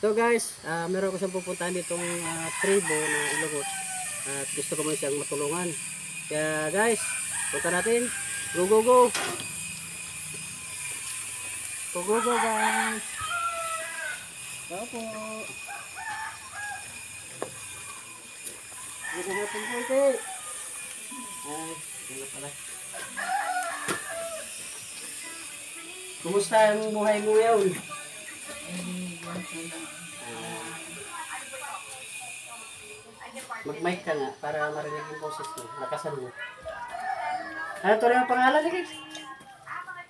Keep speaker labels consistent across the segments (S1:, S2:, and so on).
S1: So guys, meron ko siyang pupuntahan ditong tribo na Ilonggot. At gusto ko mo siyang matulungan. Kaya guys, punta natin. Go go go! Go go go guys! Go po! Go go natin konti! Ay, wala pala. Kumusta ang buhay mo ngayon? Mag-mic ka nga para marinig yung boses mo. Lakasan mo. Ano to rin ang pangalan ni Kik?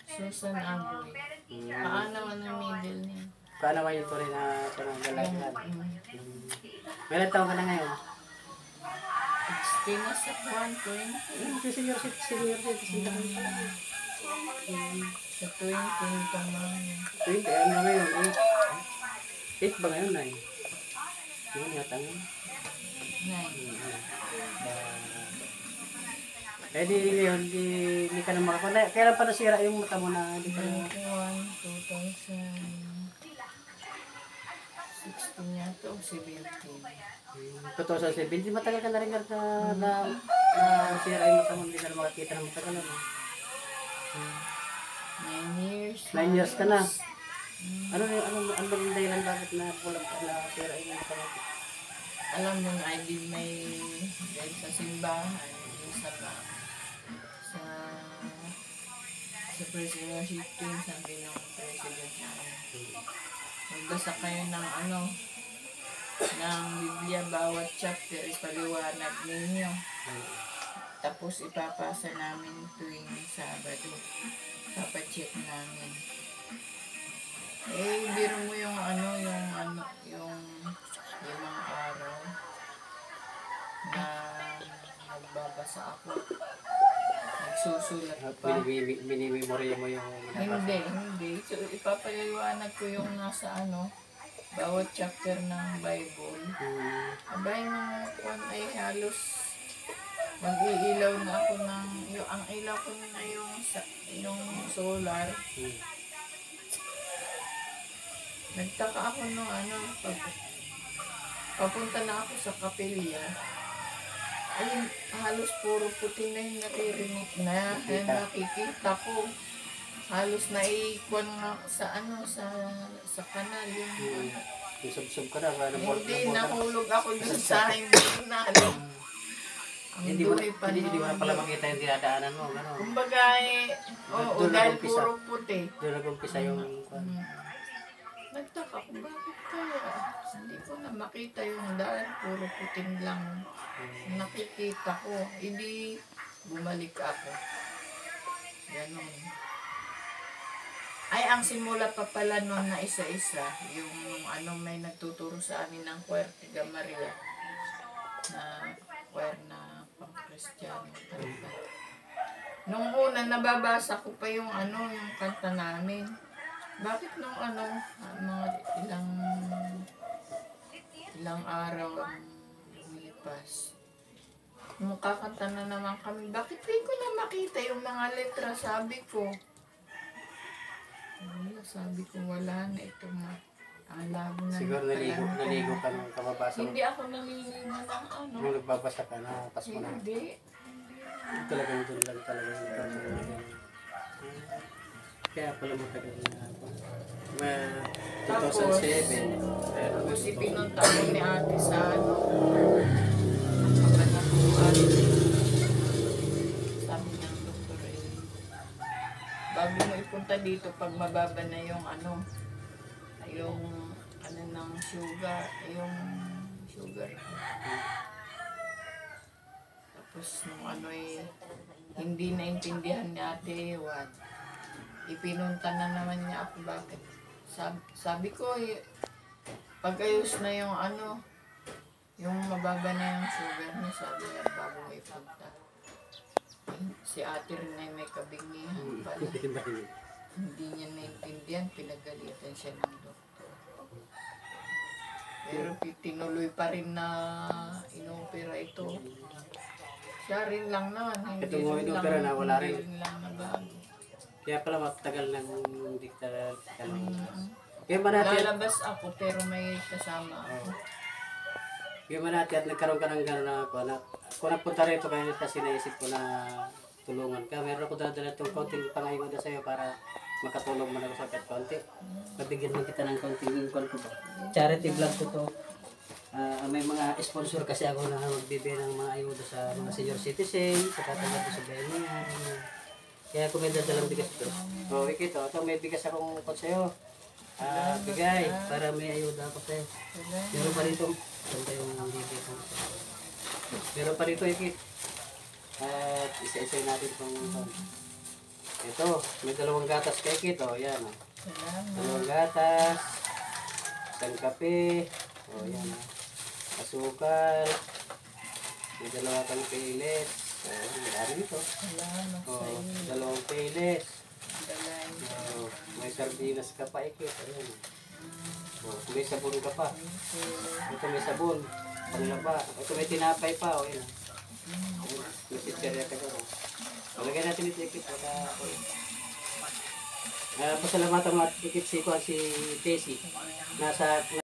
S2: Susan Aboy. Paano man ang middle niya?
S1: Paano ba yung to rin na pananggalan? Ilan taon ka na ngayon?
S2: 16 na sa buwan ko yun.
S1: Senior citizen ka na.
S2: Sa 20 ka man.
S1: 20, ano na ngayon? 8 ba ngayon na eh? Yun yata nga.
S2: 9.
S1: Eh di ngayon, di ka na makakunay. Kailan pa nasira yung mata mo na hindi ka na...
S2: 2016 yata o 17.
S1: 2017, matagal ka na rin na sira yung mata mo, hindi ka na makakita ng mata ka na.
S2: 9 years.
S1: 9 years ka na. Ano ba yung dahilan bakit na pulang ka na sira yung mata mo?
S2: Alam mo na, may dahil sa simbahan, sa presidency team, sabi ng president namin. Magbasa kayo ng ng Biblia, bawat chapter, ipaliwanag ninyo. Tapos ipapasa namin tuwing Sabado. Papacheck namin. Eh, biro mo yung yung limang araw na nagbabasa ako. Nagsusulat pa.
S1: Minimemorya mo yung nabasa?
S2: Hindi. So, ipapaliwanag ko yung nasa bawat chapter ng Bible. Abay, mga kwan ay halos mag-iilaw na ako ang ilaw ko na yung solar. Nagtaka ako papunta na ako sa kapilya. Ayun, halos puro puti na yung naririnig na nakikita ko. Halos naikuan nga ako sa kanal yung
S1: Sub-sub ka na.
S2: Hindi, nahulog ako dun sa hindi na alam.
S1: Hindi mo na pala makita yung dinadaanan mo.
S2: Kumbaga dahil puro puti.
S1: Doon nag-umpisa yung...
S2: Nagtaka ko, bakit kaya? Hindi ko na makita yung dahil puro puting lang nakikita ko. Hindi bumalik ako. Ganon. Ay, ang simula pa pala nun na isa-isa, yung may nagtuturo sa amin ng choir Tiga Maria na choir na pang-Kristiyano. Nung una, nababasa ko pa yung yung kanta namin. Bakit nung mga ilang araw ang lumipas. Nung kakanta na naman kami, bakit di ko na makita yung mga letra, sabi ko. Sabi ko, wala na ito ang labo na.
S1: Siguro naligo ka nung kababasa mo.
S2: Hindi ako naliligo ng
S1: Nung nagbabasa ka na, pas mo na.
S2: Hindi.
S1: Talagang doon lang talaga yung kaya pala matagal na ako. 2007.
S2: Tapos ipinunta ko ni ate sa sabi ng doktor bago mo ipunta dito pag mababa na yung ng sugar, tapos nung hindi naintindihan ni ate Ewan, ipinunta na naman niya ako bakit. Sabi ko, pag-ayos na yung yung mababa na yung sugar niya, sabi niya bago mo ipunta. Si ate rin ay may kabingihan pala. Hindi niya naintindihan, pinagalitan siya ng doktor. Pero tinuloy pa rin na inopera ito. Siya rin lang naman, hindi rin lang na bago.
S1: Kaya pala matagal nang hindi ka Kaya ba natin,
S2: Lalabas ako pero may kasama ako.
S1: kaya ba natin at nagkaroon ka ng gano'n na ako na kung nagpunta rito kaya kasi naisip ko na tulungan ka. Meron ako dadala itong konting pangayuda sa'yo para makatulong man ako sa kahit konti. Pabigyan mo kita ng konting kon ko ba. Charity vlog ko to. May mga sponsor kasi ako na magbibigay ng mga ayuda sa mga senior citizen, sa katulad sa bayan. Kaya kung may dadalang bigas ito. O, ikito, ito may bigas akong kot sa'yo. Bigay, para may ayuda ako sa'yo. Meron pa rito. Ito yung bibigay ko. Meron pa rito, ikit. At isa-isay natin itong ito, may dalawang gatas kay Kit, o yan. O.
S2: Salamat.
S1: Dalawang gatas, isang kape, o yan. Asukal, may dalawa kang pilit. O, marami ito.
S2: Salamat
S1: O,
S2: sa iyo.
S1: dalawang pilit.
S2: Dalay.
S1: O, may sardinas ka pa, Ikit. Ayan. O, may sabon ka pa. Ito may sabon. Panglaba. Ito may tinapay pa, o yan. May chicherya ka doon. Palagay natin ito, Ikit. Pasalamatan mo at Ikit si Tessie. Nasa